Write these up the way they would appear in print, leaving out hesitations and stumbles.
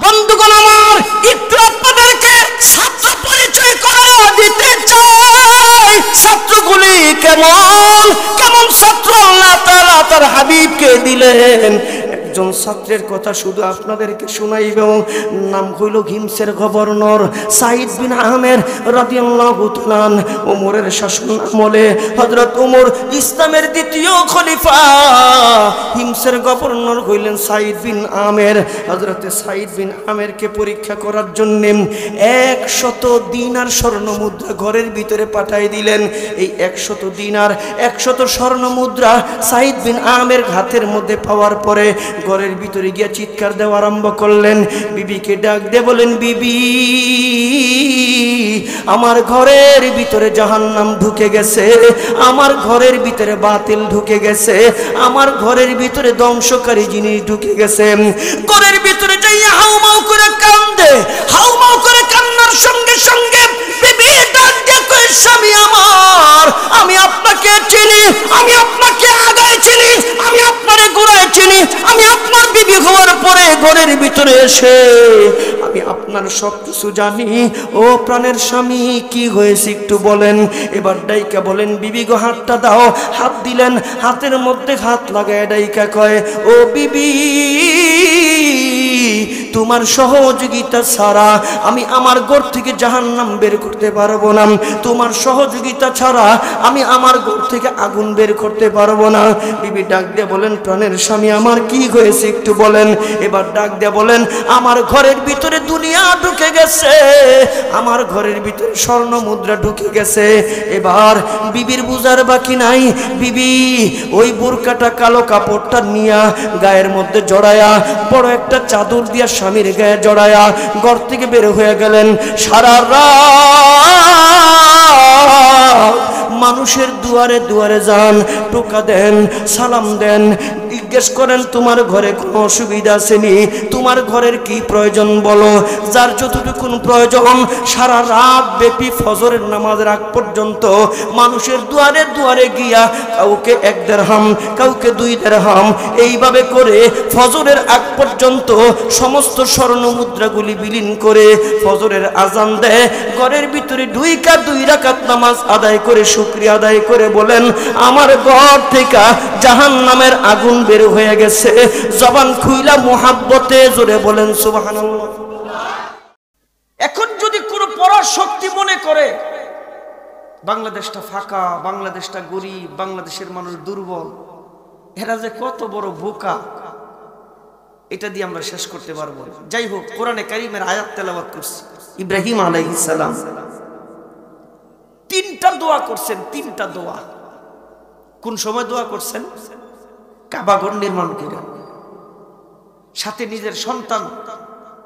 বন্ধুগণ আমার, একটু আপনাদেরকে ছাত্র পরিচয় করে দিতে চাই। ছাত্রগুলি কেমন কেমন ছাত্র আল্লাহ তাআলা তার হাবিবকে দিলেন। একজন ছাত্রের কথা শুধু আপনাদেরকে শুনাইব। নাম হইল হিমসের গভর্নর সাইদ বিন আমের রাদিয়াল্লাহু তাআলা। ওমরের শাসন আমলে হযরত ওমর ইসলামের দ্বিতীয় খলিফা। হিমসের গভর্নর হইলেন সাইদ বিন আমের। হযরতে সাইদ বিন আমেরকে পরীক্ষা করার জন্য 100 দিনার স্বর্ণ মুদ্রা ঘরের ভিতরে পাঠিয়ে দিলেন। এই 100 দিনার 100 স্বর্ণ মুদ্রা সাইদ বিন আমের হাতের মধ্যে পাওয়ার পরে ঘরের ভিতরে গিয়ে চিৎকার দেওয়া আরম্ভ করলেন। বিবিকে ডাক দিয়ে বলেন, বিবি আমার ঘরের ভিতরে জাহান্নাম ঢুকে গেছে, আমার ঘরের ভিতরে বাতিল ঢুকে গেছে, আমার ঘরের ভিতরে ধ্বংসকারী জিনিস ঢুকে গেছে। ঘরের ভিতরে যাইয়া হাউমাউ করে কান্দে। হাউমাউ করে কান্নার সঙ্গে সঙ্গে বিবি ডাক দিয়ে কয়, স্বামী আমার, আমি আপনাকে চিনি, আমি আপনাকে আগায় চিনি, আমি আপনারে গোড়ায় চিনি। আমি আপনার বিবি হওয়ার পরে ঘরের ভিতরে এসে আমি আপনার সব কিছু জানি। ও প্রাণের স্বামী, কি হয়েছে একটু বলেন। এবার ডাইকা বলেন, বিবি গো হাতটা দাও। হাত দিলেন, হাতের মধ্যে হাত লাগায় ডাইকা কয়, ও বিবি তোমার সহযোগিতা ছাড়া আমি আমার ঘর থেকে জাহান্নাম বের করতে পারবো না। তোমার সহযোগিতা ছাড়া আমি আমার ঘর থেকে আগুন বের করতে পারবো না। বিবি ডাক দিয়ে বলেন, প্রাণের স্বামী আমার কি হয়েছে একটু বলেন। এবার ডাক দিয়ে বলেন, আমার ঘরের ভিতরে দুনিয়া ঢুকে গেছে, আমার ঘরের ভিতরে স্বর্ণ মুদ্রা ঢুকে গেছে। এবার বিবির বুঝার বাকি নাই। বিবি ওই বোরকাটা কালো কাপড়টা নিয়া গায়ের মধ্যে জড়ায়া বড় একটা চাদর দিয়া স্বামীর গায়ে জড়ায়া ঘর থেকে বের হয়ে গেলেন। সারা রাত মানুষের দুয়ারে দুয়ারে যান, টোকা দেন, সালাম দেন, জিজ্ঞেস করেন তোমার ঘরে কোনো অসুবিধা আসেনি, তোমার ঘরের কি প্রয়োজন বলো। যার যতটুকুন প্রয়োজন সারা রাত ব্যাপী ফজরের নামাজের আগ পর্যন্ত মানুষের দুয়ারে দুয়ারে গিয়া কাউকে 1 দিরহাম, কাউকে 2 দিরহাম, এইভাবে করে ফজরের আগ পর্যন্ত সমস্ত স্বর্ণ মুদ্রাগুলি বিলীন করে ফজরের আজান দেয়। ঘরের ভিতরে 2 রাকাত নামাজ আদায় করে শুকরিয়া আদায় করে বলেন, আমার ঘর থেকে জাহান্নামের আগুন বের হয়ে গেছে। জবান খুইলা মুহাব্বতে জোরে বলেন সুবহানাল্লাহ। এখন যদি কোনো পরাশক্তি মনে করে বাংলাদেশটা ফাঁকা, বাংলাদেশটা গরিব, বাংলাদেশের মানুষ দুর্বল, এরা যে কত বড় বোকা, এটা দিয়ে আমরা শেষ করতে পারবো না। যাই হোক, কোরআনে কারীমের আয়াত তেলাওয়াত করছি। ইব্রাহিম আলাইহিস সালাম 3টা দোয়া করছেন। 3টা দোয়া কোন সময় দোয়া করছেন? কাবা ঘর নির্মাণ করে, সাথে নিজের সন্তান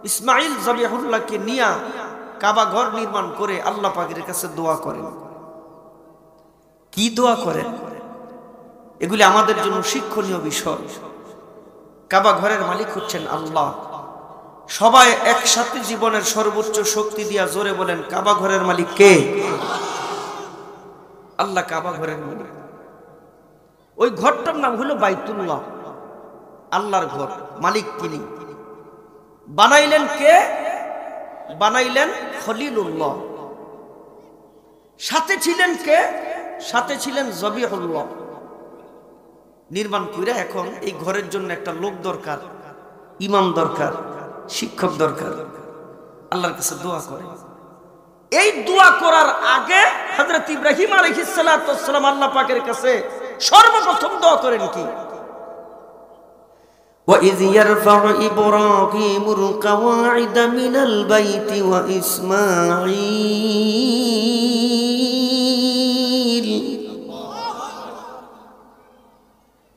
ইসমাইল জবিহুল্লাহকে নিয়ে কাবা ঘর নির্মাণ করে আল্লাহ পাকের কাছে দোয়া করেন। কি দোয়া করেন? এগুলি আমাদের জন্য শিক্ষণীয় বিষয়। কাবা ঘরের মালিক হচ্ছেন আল্লাহ। সবাই একসাথে জীবনের সর্বোচ্চ শক্তি দিয়া জোরে বলেন, কাবা ঘরের মালিক কে? আল্লাহ কাবা ঘরের মালিক। ওই ঘরটার নাম হলো বাইতুল্লাহ, আল্লাহর ঘর। মালিক তিনি। বানাইলেন কে? বানাইলেন খলিলুল্লাহ। সাথে ছিলেন কে? সাথে ছিলেন জবিহুল্লাহ। নির্মাণ করে এখন এই ঘরের জন্য একটা লোক দরকার, ইমাম দরকার, শিক্ষক দরকার। আল্লাহর কাছে দোয়া করে। এই দোয়া করার আগে হযরত ইব্রাহিম আলাইহিস সালাতু ওয়াস সালাম আল্লাহ পাকের কাছে সর্বপ্রথম দোয়া করেন কি? وَإِذْ يَرْفَعُ إِبْرَاهِيمُ الْقَوَاعِدَ مِنَ الْبَيْتِ وَإِسْمَاعِيلُ।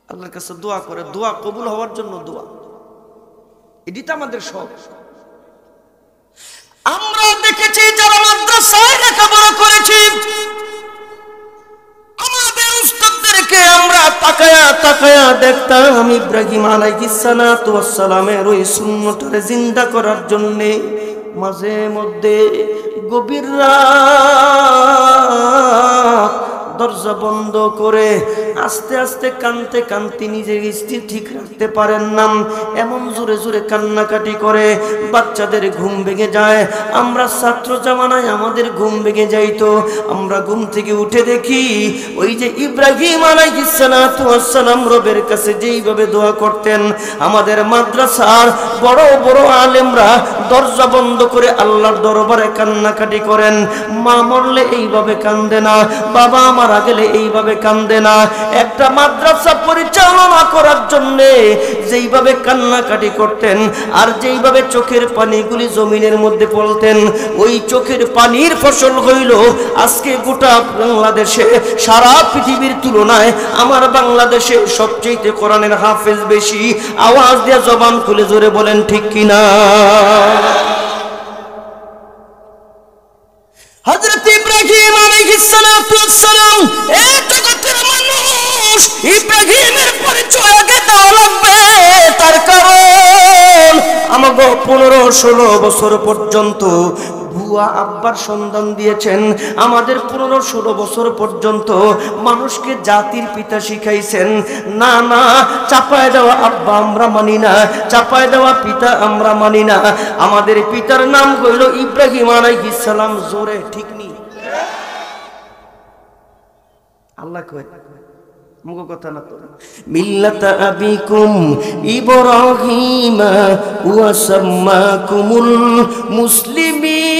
আল্লাহর কাছে দোয়া করে, দোয়া কবুল হওয়ার জন্য দোয়া। এটি তো আমাদের সব। আমরা দেখেছি যারা মাদ্রাসায় লেখাপড়া করেছি, আমাদের উস্তাদদেরকে আমরা তাকায়া তাকায়া দেখতাম ইব্রাহিম আলাইহিস সালাতু ওয়াস সালামের ওই সুন্নতরে জিন্দা করার জন্য মাঝে মধ্যে গভীর রাত দরজা বন্ধ করে আস্তে আস্তে কানতে কানতে নিজের স্থির ঠিক রাখতে পারেন না, এমন জোরে জোরে কান্নাকাটি করে বাচ্চাদের ঘুম ভেঙে যায়। আমরা ছাত্র জামানায় আমাদের ঘুম ভেঙে যাইতো, আমরা ঘুম থেকে উঠে দেখি ওই যে ইব্রাহিম আলাইহিস সালাতু ওয়াস সালাম রবের কাছে যেইভাবে দোয়া করতেন, আমাদের মাদ্রাসার বড় বড় আলেমরা দরজা বন্ধ করে আল্লাহর দরবারে কান্নাকাটি করেন। মা মরলে এইভাবে কান্দে না, বাবা মারা গেলে এইভাবে কান্দে না। একটা মাদ্রাসা পরিচালনা করার জন্য যেইভাবে কান্নাকাটি করতেন আর যেইভাবে চোখের পানিগুলি জমিনের মধ্যে পড়তেন, ওই চোখের পানির ফসল হইল আজকে গোটা বাংলাদেশে, সারা পৃথিবীর তুলনায় আমার বাংলাদেশে সবচেয়ে কোরআনের হাফেজ বেশি। আওয়াজ দিয়ে জবান খুলে জোরে বলেন ঠিক কিনা? হযরত ইব্রাহিম আলাইহিস সালাতু ওয়াস সালাম এত জগতের মানুষ, ইব্রাহিমের পরিচয় আগে দেওয়া লাগবে। তার কারণ আমাকে 15-16 বছর পর্যন্ত বুয়া আব্বার সন্ধান দিয়েছেন। আমাদের 15-16 বছর পর্যন্ত মানুষকে জাতির পিতা শিখাইছেন। না না, চাপায় দেওয়া আব্বা আমরা মানি না, চাপায় দেওয়া পিতা আমরা মানি না। আমাদের পিতার নাম হইল ইব্রাহিম আলাইহিস সালাম। জোরে ঠিক নি? আল্লাহ কয় মুগো কথা না তো, মিল্লাতা আবিকুম ইব্রাহিম ওয়া সাম্মাকুমুল মুসলিমিন।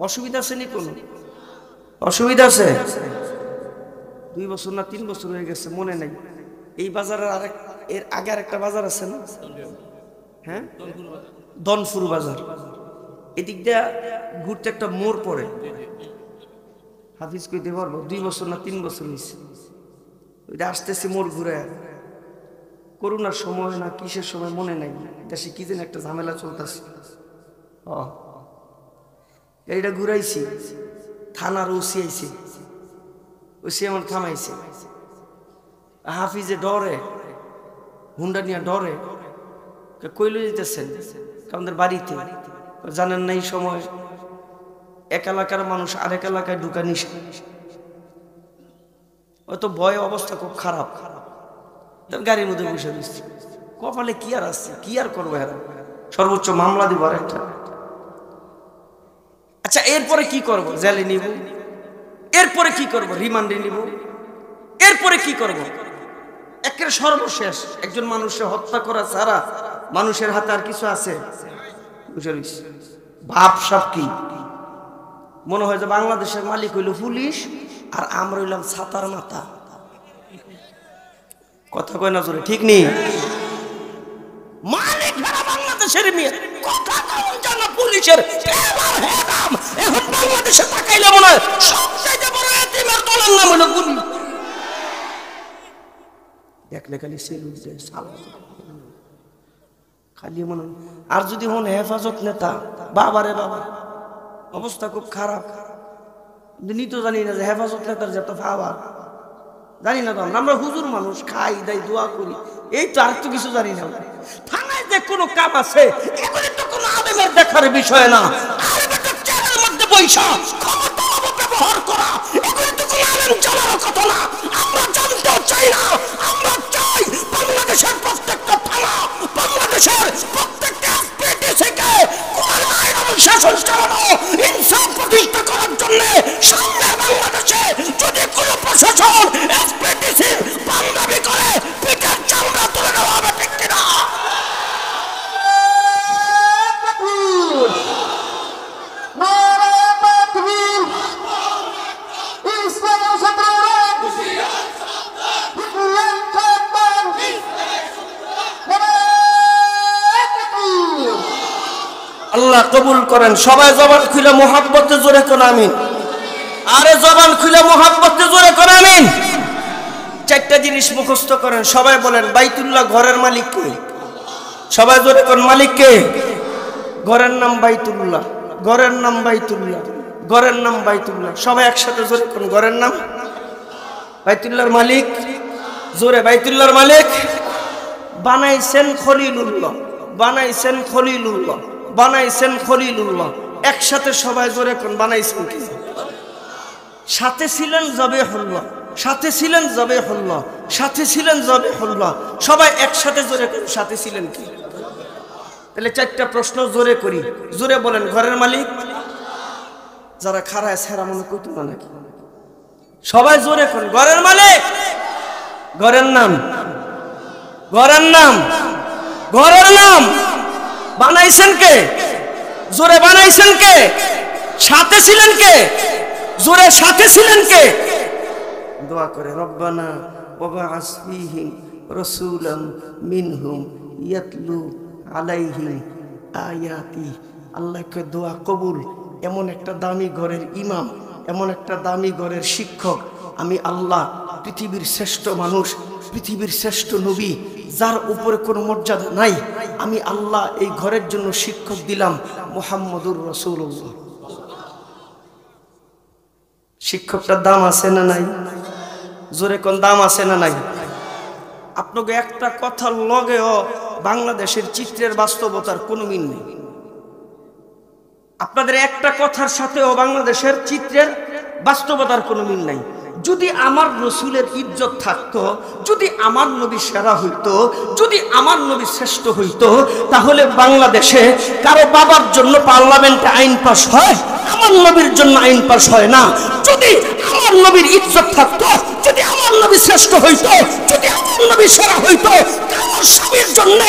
অসুবিধা আছে নি? কোন অসুবিধা আছে? 2 বছর না 3 বছর হয়ে গেছে, মনে নাই। এই বাজারের এর আগে আরেকটা বাজার আছে না? হ্যাঁ, দনপুর বাজার। এদিক দিয়ে ঘুরতে একটা মোড় পড়ে, হাফিজ কইতে পারবো 2 বছর না 3 বছর হয়েছে। ওইটা আসতেছে মোড় ঘুরে, করোনার সময় না কিসের সময় মনে নাই, দেশে কি যেন একটা ঝামেলা চলতেছে। এইটা ঘুরাইছি, থানার ওসি আইছে, ওসি আমার থামাইছে। হাফিজে ডরে, হুন্ডা নিয়ে ডরে, কইলে যেতেছেন আমাদের বাড়িতে, জানেন না এই সময় এক এলাকার মানুষ আরেক এলাকায় ঢুকা নিষেধ। ওই তো ভয়, অবস্থা খুব খারাপ। তার গাড়ির মধ্যে বসে দিচ্ছে, কপালে কি আর আসছে, কি আর করবো, এরা সর্বোচ্চ মামলা দিব আর একটা। আচ্ছা, এরপরে কি করব? জেলে নিব। এরপরে কি করব? রিমান্ডে নিব। এরপরে কি করব? একের সর্বশেষ একজন মানুষের হত্যা করা ছাড়া মানুষের হাতে আর কিছু আছে? ভাব সব কি মনে হয় যে বাংলাদেশের মালিক হইল পুলিশ আর আমরা হইলাম ছাতার মাথা। কথা কয় না জোরে, ঠিক নেই? মালিক বাংলাদেশের মেয়ে, কথা কম জানা পুলিশের। এখন বাংলাদেশে তাকাইলে মনে হয় সবচেয়ে বড় এতিমের দলের নাম হলো পুলিশ। দেখলে খালি সেলুন খালি মনে। আর যদি হন হেফাজত নেতা, বাবারে বাবা, অবস্থা খুব খারাপ। নি তো জানি না যে হেফাজত নেতার যত ভাবা, জানি না তো। আমরা হুজুর মানুষ, খাই দাই দোয়া করি, এই তো। আর তো কিছু জানি না। থানায় যে কোনো কাম আছে, এগুলি তো কোনো আলেমের দেখার বিষয় না। আলেমের চেয়ারের মধ্যে বৈশা ক্ষমতা ব্যবহার করা, এগুলি তো কোনো আলেম জানার কথা না। আমরা জানতেও চাই না। আমরা চাই বাংলাদেশের প্রত্যেকটা থানা, বাংলাদেশের প্রত্যেকটা এসপিডিসিকে কোরআন আইন শাসন চালানো, ইনসাফ প্রতিষ্ঠা করার জন্য সামনে বাংলাদেশে যদি কোনো প্রশাসন এসপিডিসি বাংলাবি করে, পিঠের চামড়া তুলে নেওয়া হবে, ঠিক কিনা? আল্লাহ কবুল করেন। সবাই জবান খুলে মোহাব্বতে জোরে কোন আমিন। আরে জবান খুলে মোহাব্বতে জোরে কোন আমিন। 4টা জিনিস মুখস্থ করেন, সবাই বলেন বাইতুল্লাহ ঘরের মালিক কে? সবাই জোরে কোন মালিক কে? ঘরের নাম বাইতুল্লাহ, ঘরের নাম বাইতুল্লাহ, ঘরের নাম বাইতুল্লাহ। সবাই একসাথে জোরে কোন ঘরের নাম বাইতুল্লাহর মালিক। জোরে, বাইতুল্লাহর মালিক বানাইছেন খলিলুল্লাহ, বানাইছেন খলিলুল্লাহ, বানাইছেন খলিলুল্লাহ। একসাথে সবাই জোরে কোন বানাইছেন কি? সাথে ছিলেন জবেহুল্লাহ, সাথে ছিলেন জবেহুল্লাহ, সাথে ছিলেন জবেহুল্লাহ। সবাই একসাথে জোরে কোন সাথে ছিলেন কি? তাহলে চারটা প্রশ্ন জোরে করি, জোরে বলেন। ঘরের মালিক যারা খারায় সেরা মনে কইতো না নাকি? সবাই জোরে কোন ঘরের মালিক। ঘরের নাম, ঘরের নাম, ঘরের নাম বানাইছেন কে? জোরে বানাইছেন কে? সাথে ছিলেন কে? জোরে সাথে ছিলেন কে? দোয়া করে রব্বানা ওয়াবআস ফীহিম রাসূলাম মিনহুম ইয়াতলু আলাইহিম আয়াতি। আল্লাহকে দোয়া কবুল। এমন একটা দামি ঘরের ইমাম, এমন একটা দামি ঘরের শিক্ষক আমি আল্লাহ, পৃথিবীর শ্রেষ্ঠ মানুষ, পৃথিবীর শ্রেষ্ঠ নবী, যার উপরে কোনো মর্যাদা নাই, আমি আল্লাহ এই ঘরের জন্য শিক্ষক দিলাম মুহাম্মদুর রাসূলুল্লাহ। শিক্ষকটার দাম আছে না নাই? জোরে কোন দাম আছে না নাই? আপনাকে একটা কথার লগেও বাংলাদেশের চিত্রের বাস্তবতার কোনো মিল নেই। আপনাদের একটা কথার সাথেও বাংলাদেশের চিত্রের বাস্তবতার কোনো মিল নাই। যদি আমার রসুলের ইজ্জত থাকতো, যদি আমার নবী সেরা হইতো, যদি আমার নবী শ্রেষ্ঠ হইতো, তাহলে বাংলাদেশে কারো বাবার জন্য পার্লামেন্টে আইন পাস হয়, আমার নবীর জন্য আইন পাস হয় না। যদি আমার নবীর ইজ্জত থাকতো, যদি আমার নবী শ্রেষ্ঠ হইতো, যদি আমার নবী সেরা হইতো, কারো স্বামীর জন্য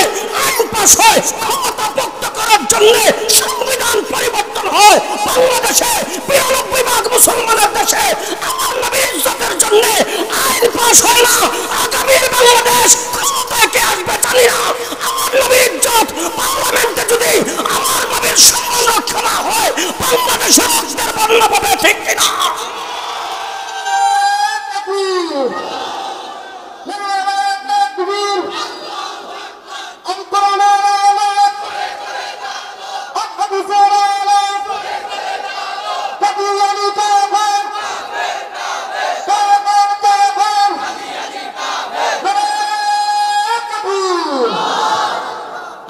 আইন পাস হয়, ক্ষমতা ভক্ত করার জন্য সংবিধান পরিবর্তন হয়। বাংলাদেশে 92% মুসলমানের দেশে আমার নবীর ইজ্জতের জন্য আইন পাস হয় না। আগামীর বাংলাদেশ ক্ষমতায় কে আসবে জানি না, আমার নবীর ইজ্জত পার্লামেন্টে যদি আমার নবীর সম্মান রক্ষা না হয়, বাংলাদেশের রক্তের বন্যা পাবে, ঠিক কিনা?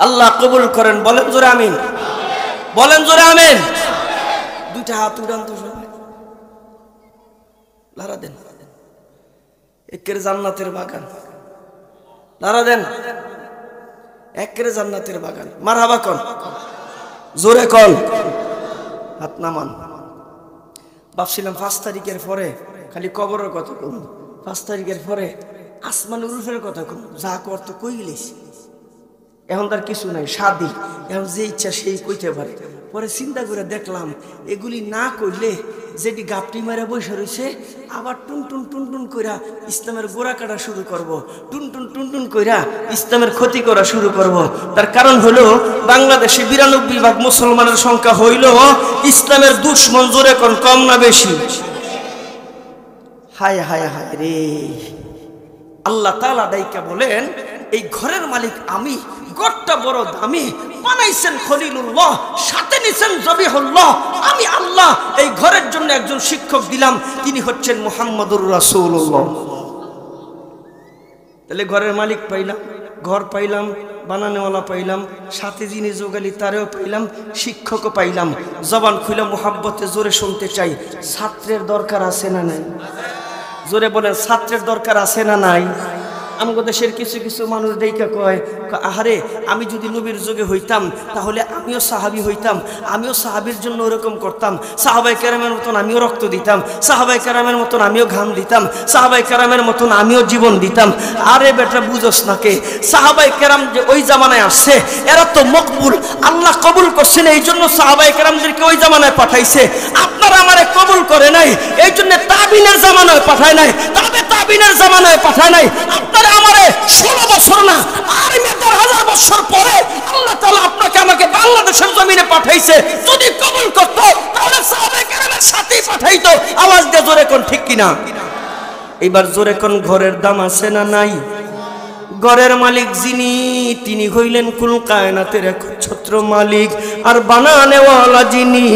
আল্লাহ কবুল করেন। বলেন জোরে আমিন, বলেন জোরে আমিন। দুইটা হাত উড়ান তো সবাই, লারা দেন। একের জান্নাতের বাগান, লারা দেন। একের জান্নাতের বাগান। মারহাবা কোন, জোরে কোন, হাত নামান। ভাবছিলাম 5 তারিখের পরে খালি কবরের কথা কম, 5 তারিখের পরে আসমান উরুফের কথা কম, যা করতো কইলিস। এখন তার কিছু নাই, স্বাধীন, এখন যে ইচ্ছা সেই কইতে পারে। পরে চিন্তা করে দেখলাম এগুলি না করলে যেটি গাপটি মারা বসে রয়েছে, আবার টুনটুন টুনটুন কইরা ইসলামের গোড়া কাটা শুরু করব, টুনটুন টুনটুন কইরা ইসলামের ক্ষতি করা শুরু করব। তার কারণ হলো বাংলাদেশে 92% মুসলমানের সংখ্যা হইল ইসলামের দুশ্মন। জোরে কোন, কম না বেশি? হায় হায় হায় রে। আল্লাহ তাআলা ডাইকা বলেন এই ঘরের মালিক আমি, ঘরটা বড় দামি, বানাইছেন খলিলুল্লাহ, সাথে নিছেন জবিহুল্লাহ। আমি আল্লাহ এই ঘরের জন্য একজন শিক্ষক দিলাম, তিনি হচ্ছেন মুহাম্মদুর রাসূলুল্লাহ। তাহলে ঘরের মালিক পাইলাম, ঘর পাইলাম, বানানোওয়ালা পাইলাম, সাথে যিনি যোগালি তারেও পাইলাম, শিক্ষকও পাইলাম। জবান খুলে মুহাব্বতে জোরে শুনতে চাই, ছাত্রের দরকার আছে না নাই? জোরে বলেন, ছাত্রের দরকার আছে না নাই? আমগো দেশের কিছু কিছু মানুষ দেখা কয়, আহারে আমি যদি নবীর যুগে হইতাম তাহলে আমিও সাহাবী হইতাম, আমিও সাহাবীর জন্য ওরকম করতাম, সাহাবায়ে কেরামের মতন আমিও রক্ত দিতাম, সাহাবায়ে কেরামের মতন আমিও ঘাম দিতাম, সাহাবায়ে কেরামের মতন আমিও জীবন দিতাম। আরে বেটা বুঝোস না কে? সাহাবায়ে কেরাম যে ওই জামানায় আসছে, এরা তো মকবুল, আল্লাহ কবুল করছেন, এই জন্য সাহাবায়ে কেরামদেরকে ওই জামানায় পাঠাইছে। আপনারা আমারে কবুল করে নাই, এই জন্য তাবিনের জামানায় পাঠায় নাই, তাবিনের জামানায় পাঠায় নাই। আপনারা আমারে 16 বছর না, আর 1000 বছর পরে আল্লাহ তাআলা আপনাকে আমাকে বাংলাদেশের জমিনে পাঠাইছে। যদি কবুল করত তাহলে সাহাবায়ে কেরামের সাথেই পাঠাইতো। আওয়াজ দিয়ে জোরে কোন, ঠিক কিনা? এবার জোরে কোন, ঘরের দাম আছে না নাই? ঘরের মালিক যিনি, তিনি হইলেন কুল কায়নাতের একচ্ছত্র মালিক। আর বানানেওয়ালা যিনি,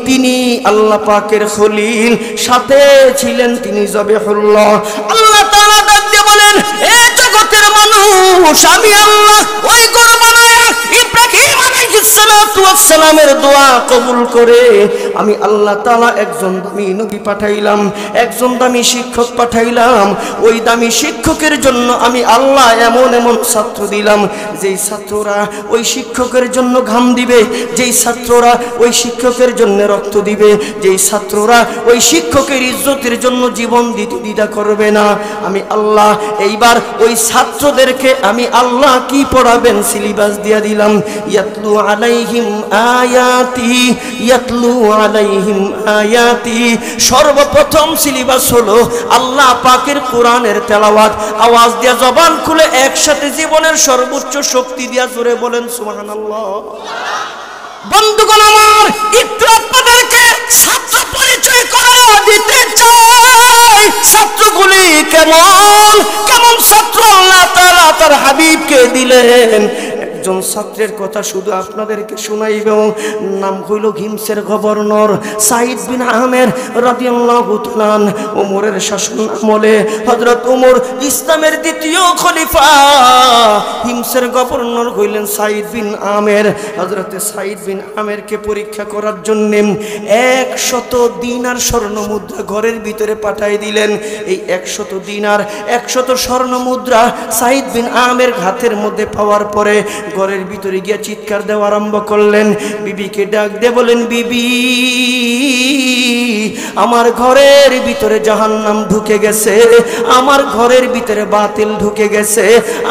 তিনি আল্লাহ পাকের খলিল, সাথে ছিলেন তিনি জবিহুল্লাহ। আল্লাহ তাআলা ডাক দিয়ে বলেন, এ জগতের মানুষ, আমি আল্লাহ ওই ঘর বানায়া ইব্রাহিম আলাইহিস আলাইহিসসালাতু ওয়াসসালামের দোয়া কবুল করে আমি আল্লাহ তাআলা একজন দামি নবী পাঠাইলাম, একজন দামি শিক্ষক পাঠাইলাম। ওই দামি শিক্ষকের জন্য আমি আল্লাহ এমন এমন ছাত্র দিলাম, যেই ছাত্ররা ওই শিক্ষকের জন্য ঘাম দিবে, যেই ছাত্ররা ওই শিক্ষকের জন্য রক্ত দিবে, যেই ছাত্ররা ওই শিক্ষকের ইজ্জতের জন্য জীবন দিতে দ্বিধা করবে না। আমি আল্লাহ এইবার ওই ছাত্রদেরকে আমি আল্লাহ কি পড়াবেন সিলেবাস দিয়া দিলাম। ইয়াতলু আলাইহিম আয়াতি, ইয়াতলু আলাইহিম আয়াতি। সর্বপ্রথম সিলেবাস হলো আল্লাহ পাকের কোরআনের তেলাওয়াত। আওয়াজ দিয়া জবান খুলে একসাথে জীবনের সর্বোচ্চ শক্তি দিয়া জোরে বলেন সুবহানাল্লাহ। বন্ধুগণ আমার, একটু আপনাদেরকে ছাত্র পরিচয় করাইয়া দিতে চাই। ছাত্রগুলি কেমন কেমন ছাত্র আল্লাহ তাআলা তার হাবিবকে দিলেন। একজন ছাত্রের কথা শুধু আপনাদেরকে শুনাইব। নাম হইল হিমসের গভর্নর সাইদ বিন আমের রাদিয়াল্লাহু তাআলা। ওমরের শাসন আমলে হযরত ওমর ইসলামের দ্বিতীয় খলিফা। হিমসের গভর্নর হইলেন সাইদ বিন আমের। হযরতে সাইদ বিন আমেরকে পরীক্ষা করার জন্য 100 দিনার স্বর্ণ মুদ্রা ঘরের ভিতরে পাঠিয়ে দিলেন। এই 100 দিনার 100 স্বর্ণ মুদ্রা সাইদ বিন আমের হাতের মধ্যে পাওয়ার পরে ঘরের ভিতরে গিয়ে চিৎকার দেওয়া আরম্ভ করলেন। বিবিকে ডাক দিয়ে বলেন, বিবি আমার ঘরের ভিতরে জাহান্নাম ঢুকে গেছে, আমার ঘরের ভিতরে বাতিল ঢুকে গেছে,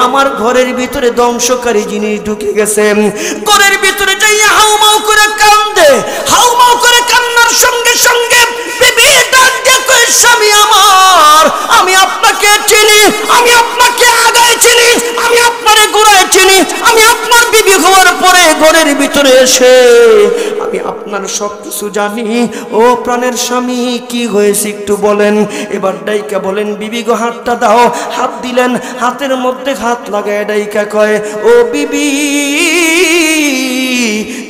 আমার ঘরের ভিতরে ধ্বংসকারী জিনিস ঢুকে গেছে। ঘরের ভিতরে যাইয়া হাউমাউ করে কান্দে, হাউমাউ করে কান্নার সঙ্গে সঙ্গে বিবি ডাক দিয়ে কয়, স্বামী আমার, আমি আপনাকে চিনি, আমি আপনাকে আগায় চিনি, আমি আপনারে গোড়ায় চিনি, আমি আপনার বিবি হওয়ার পরে ঘরের ভিতরে এসে আমি আপনার সব কিছু জানি। ও প্রাণের স্বামী, কি হয়েছে একটু বলেন। এবার ডাইকা বলেন, বিবি গো হাতটা দাও। হাত দিলেন, হাতের মধ্যে হাত লাগায় ডাইকা কয়, ও বিবি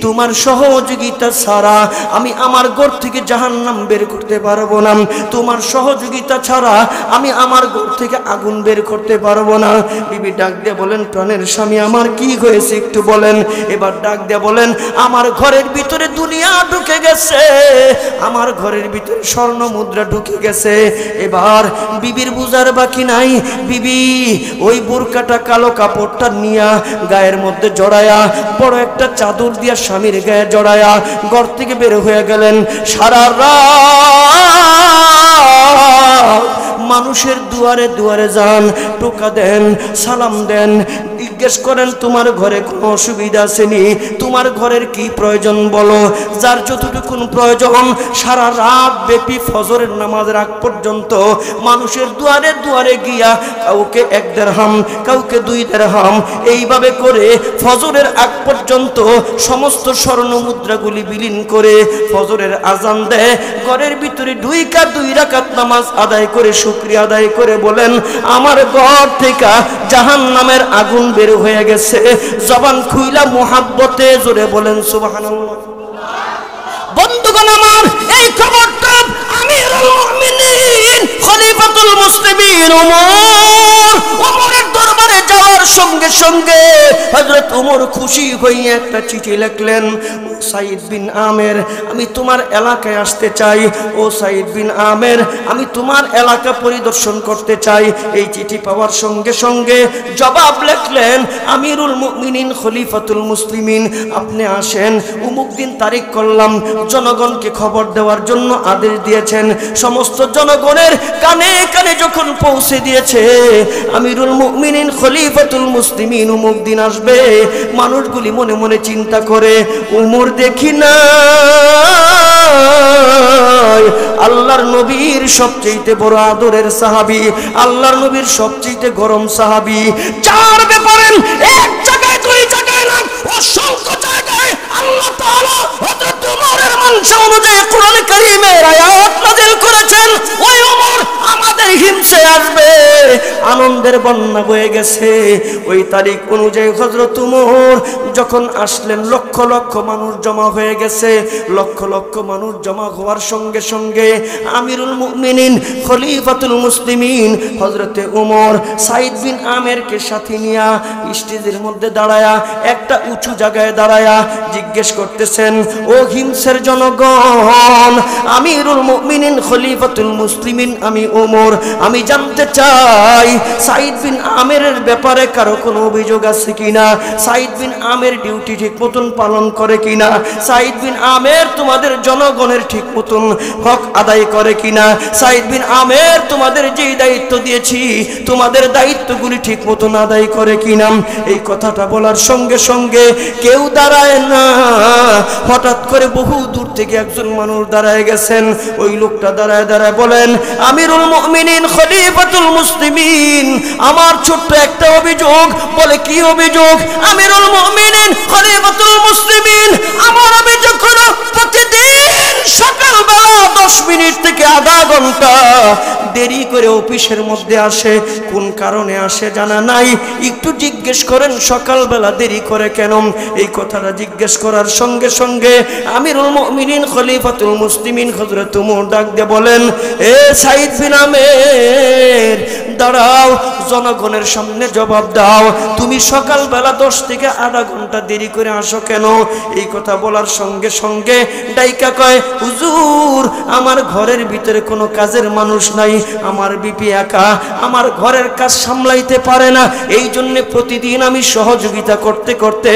তোমার সহযোগিতা ছাড়া আমি আমার ঘর থেকে জাহান্নাম বের করতে পারবো না, তোমার সহযোগিতা ছাড়া আমি আমার ঘর থেকে আগুন বের করতে পারবো না। বিবি ডাক দিয়ে বলেন, প্রাণের স্বামী আমার কি হয়েছে একটু বলেন। এবার ডাক দিয়ে বলেন, আমার ঘরের ভিতরে দুনিয়া ঢুকে গেছে, আমার ঘরের ভিতরে স্বর্ণ মুদ্রা ঢুকে গেছে। এবার বিবির বুঝার বাকি নাই। বিবি ওই বোরকাটা কালো কাপড়টা নিয়া গায়ের মধ্যে জড়ায়া বড় একটা চাদর দিয়া স্বামীর গায়ে জড়ায়া ঘর থেকে বের হয়ে গেলেন। সারা রাত মানুষের দুয়ারে দুয়ারে যান, টোকা দেন, সালাম দেন, জিজ্ঞেস করেন তোমার ঘরে কোনো অসুবিধা আসেনি, তোমার ঘরের কি প্রয়োজন বলো। যার যতটুকুন প্রয়োজন সারা রাত ব্যাপী ফজরের নামাজের আগ পর্যন্ত মানুষের দুয়ারে দুয়ারে গিয়া কাউকে 1 দিরহাম, কাউকে 2 দিরহাম, এইভাবে করে ফজরের আগ পর্যন্ত সমস্ত স্বর্ণ মুদ্রাগুলি বিলীন করে ফজরের আজান দেয়। ঘরের ভিতরে 2 রাকাত নামাজ আদায় করে শুকরিয়া আদায় করে বলেন, আমার ঘর থেকে জাহান্নামের আগুন বের হয়ে গেছে। জবান খুইলা মুহাব্বতে জোরে বলেন সুবহানাল্লাহ। বন্ধুগণ আমার, এই খবরটা আমিরুল মুমিনিন খলিফাতুল মুসলিমিন ওমরের দরবারে যাওয়ার সঙ্গে সঙ্গে হযরত ওমর খুশি হয়ে একটা চিঠি লিখলেন, ও সাইদ বিন আমের, আমি তোমার এলাকায় আসতে চাই। ও সাইদ বিন আমের, আমি তোমার এলাকা পরিদর্শন করতে চাই। এই চিঠি পাওয়ার সঙ্গে সঙ্গে জবাব লিখলেন, আমিরুল মুমিনিন খলিফাতুল মুসলিমিন, আপনি আসেন, অমুক দিন তারিখ করলাম। জনগণকে খবর দেওয়ার জন্য আদেশ দিয়েছেন। সমস্ত জনগণের কানে কানে যখন পৌঁছে দিয়েছে আমিরুল মুমিনিন খলিফাতুল মুসলিমিন অমুক দিন আসবে, মানুষগুলি মনে মনে চিন্তা করে, উমর দেখি না আল্লাহর নবীর সবচেয়ে বড় আদরের সাহাবী, আল্লাহর নবীর সবচেয়ে গরম সাহাবী, যার ব্যাপারে এক জায়গায় 2 জায়গায় না অসংখ্য জায়গায় আল্লাহ তাআলা হযরত ওমরের মানসা অনুযায়ী কোরআন কারীমের আয়াত নাযিল করেছেন। ওই ওমর আমাদের হিমসে আসবে। আনন্দের বন্যা বয়ে গেছে। ওই তারিখ অনুযায়ী হযরত ওমর যখন আসলেন, লক্ষ লক্ষ মানুষ জমা হয়ে গেছে। লক্ষ লক্ষ মানুষ জমা হওয়ার সঙ্গে সঙ্গে আমিরুল মুমিনিন খলিফাতুল মুসলিমিন হযরতে ওমর সাইদ বিন আমেরকে সাথে নিয়া স্টেজের মধ্যে দাঁড়ায়া, একটা উঁচু জায়গায় দাঁড়ায়া জিজ্ঞেস করতেছেন, ও হিমসের জনগণ, আমিরুল মুমিনিন খলিফাতুল মুসলিমিন আমি ওমর, আমি জানতে চাই সাইদ বিন আমেরের ব্যাপারে কারো কোনো অভিযোগ আছে কিনা? সাইদ বিন আমের ডিউটি ঠিক মতন পালন করে কিনা? সাইদ বিন আমের তোমাদের জনগণের ঠিক মতন হক আদায় করে কিনা? সাইদ বিন আমের তোমাদের যেই দায়িত্ব দিয়েছি তোমাদের দায়িত্বগুলি ঠিক মতন আদায় করে কিনা? এই কথাটা বলার সঙ্গে সঙ্গে কেউ দাঁড়ায় না। হঠাৎ করে বহু দূর থেকে একজন মানুষ দাঁড়ায় গেছেন। ওই লোকটা দাঁড়ায় দাঁড়ায় বলেন, আমিরুল মুমিনিন খলিফাতুল মুসলিমিন, আমার ছোট্ট একটা অভিযোগ। বলে, কি অভিযোগ? আমিরুল মুমিনিন খলিফাতুল মুসলিমিন, আমার অভিযোগ হলো প্রতিদিন সকালবেলা 10 মিনিট থেকে আধা ঘন্টা দেরি করে অফিসের মধ্যে আসে। কোন কারণে আসে জানা নাই, একটু জিজ্ঞেস করেন সকালবেলা দেরি করে কেন? এই কথাটা জিজ্ঞেস করার সঙ্গে সঙ্গে আমিরুল মুমিনিন খলিফাতুল মুসলিমিন হযরত ওমর ডাক দিয়ে বলেন, এ সাইদ বিন আমের, দাঁড়াও, জনগণের সামনে জবাব দাও, তুমি সকালবেলা 10 থেকে আধা ঘন্টা দেরি করে আসো কেন? এই কথা বলার সঙ্গে সঙ্গে ডাইকা কয়, হুজুর, আমার ঘরের ভিতরে কোনো কাজের মানুষ নাই, আমার বিপি একা, আমার ঘরের কাজ সামলাইতে পারে না, এই জন্য প্রতিদিন আমি সহযোগিতা করতে করতে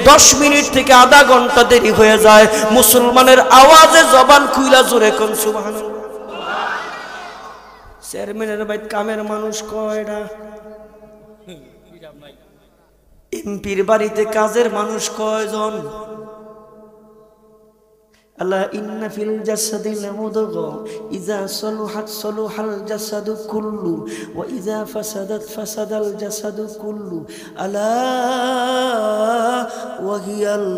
10 মিনিট থেকে আধা ঘন্টা দেরি হয়ে যায়। মুসলমানের আওয়াজে জবান খুইলা জোরে কোন সুবহানাল্লাহ। চেয়ারম্যানের বাইত কামের মানুষ কয়টা? এমপির বাড়িতে কাজের মানুষ কয়জন? আলা ইন্না ফিল জাসাদি লামুদগা ইযা সালুহাত সালুহাল জাসাদু কুল্লু ওয়া ইযা ফাসাদাত ফাসাদাল জাসাদু কুল্লু আলা ওয়া হিয়াল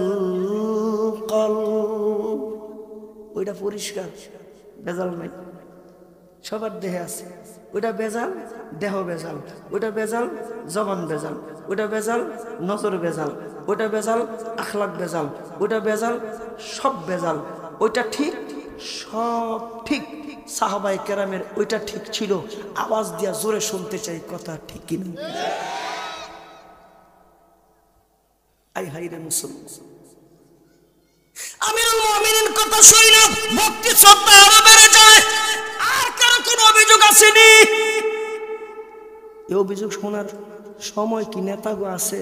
কলব। ওইটা পরিষ্কার, ভেজাল নাই, সবার দেহে আছে। ওইটা বেজাল, দেহ বেজাল, ওইটা বেজাল, জবান বেজাল, ওইটা বেজাল, নজর বেজাল, ওইটা বেজাল, আখলাক বেজাল, ওইটা বেজাল, সব বেজাল। ওইটা ঠিক, সব ঠিক। সাহাবায়ে কেরামের ওইটা ঠিক ছিল। আওয়াজ দিয়া জোরে শুনতে চাই, কথা ঠিক কিনা? আই হাই রে মুসলমান, আমিরুল মুমিনিন কথা শুই না ভক্তি শ্রদ্ধা আরো বেড়ে যায়। আর কারো কোনো অভিযোগ আসেনি? এই অভিযোগ শোনার সময় কি নেতাগো আছে?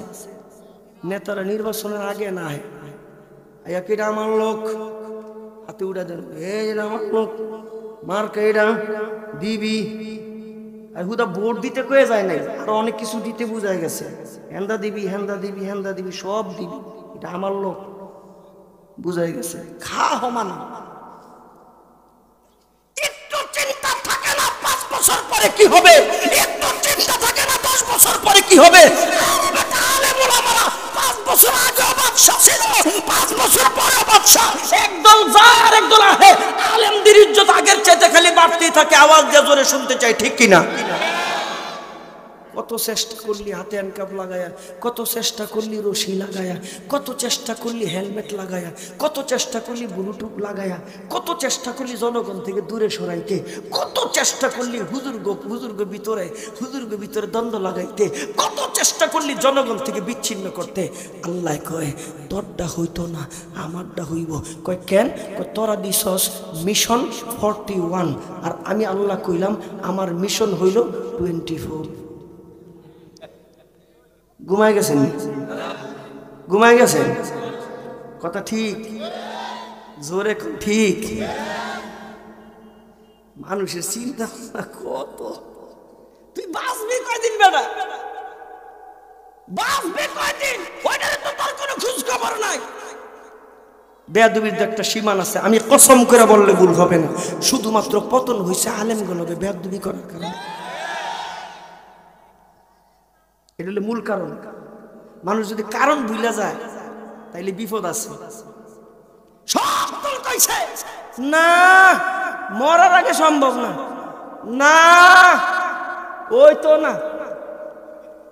নেতারা নির্বাচনের আগে না হয়, এটা আমার লোক, হাতে উঠা দেন, এই আমার লোক, মার্কা এটা দিবি। আর হুদা ভোট দিতে কয়ে যায় নাই, আরো অনেক কিছু দিতে বুঝাই গেছে, হেন্দা দিবি, হেন্দা দিবি, হেন্দা দিবি, সব দিবি, এটা আমার লোক, বুঝাই গেছে। খা হমান একটু চিন্তা থাকে না 5 বছর পরে কি হবে, একটু চিন্তা থাকে না 10 বছর পরে কি হবে। 5 বছর আগে বাদশা ছিল, 5 বছর পরে বাদশা। একদল যার একদল আহে, আলেমদের ইজ্জত আগের চাইতে খালি বাড়তেই থাকে। আওয়াজ দিয়ে জোরে শুনতে চাই, ঠিক কিনা? কত চেষ্টা করলি হাতে হ্যান্ডকাপ লাগায়া, কত চেষ্টা করলি রশি লাগায়া, কত চেষ্টা করলি হেলমেট লাগায়া, কত চেষ্টা করলি ব্লুটুথ লাগায়া, কত চেষ্টা করলি জনগণ থেকে দূরে সরাইতে, কত চেষ্টা করলি হুজুর্গ ভিতরে দ্বন্দ্ব লাগাইতে, কত চেষ্টা করলি জনগণ থেকে বিচ্ছিন্ন করতে। আল্লাহ কয়, তোরটা হইতো না, আমারটা হইব। কয় কেন? কয় তোরা দিছস মিশন 41, আর আমি আল্লাহ কইলাম আমার মিশন হইল 24। ঘুমাই গেছেন? ঘুমাই গেছেন? কথা ঠিক, জোরে ঠিক। মানুষের চিন্তা কত, তুই বাঁচবি কয়দিন বেটা, বাঁচবি কয়দিন, ওইটারে তো তোর কোনো খোঁজ খবর নাই। বেয়াদবির একটা সীমান আছে, আমি কসম করে বললে ভুল হবে না। শুধুমাত্র পতন হয়েছে আলেমগুলোকে বেয়াদবি করার কারণে। এটা হলো মূল কারণ। মানুষ যদি কারণ ভুলে যায় তাইলে বিপদ আছে। সব দল কইছে না, মরার আগে সম্ভব না, না ওই তো না,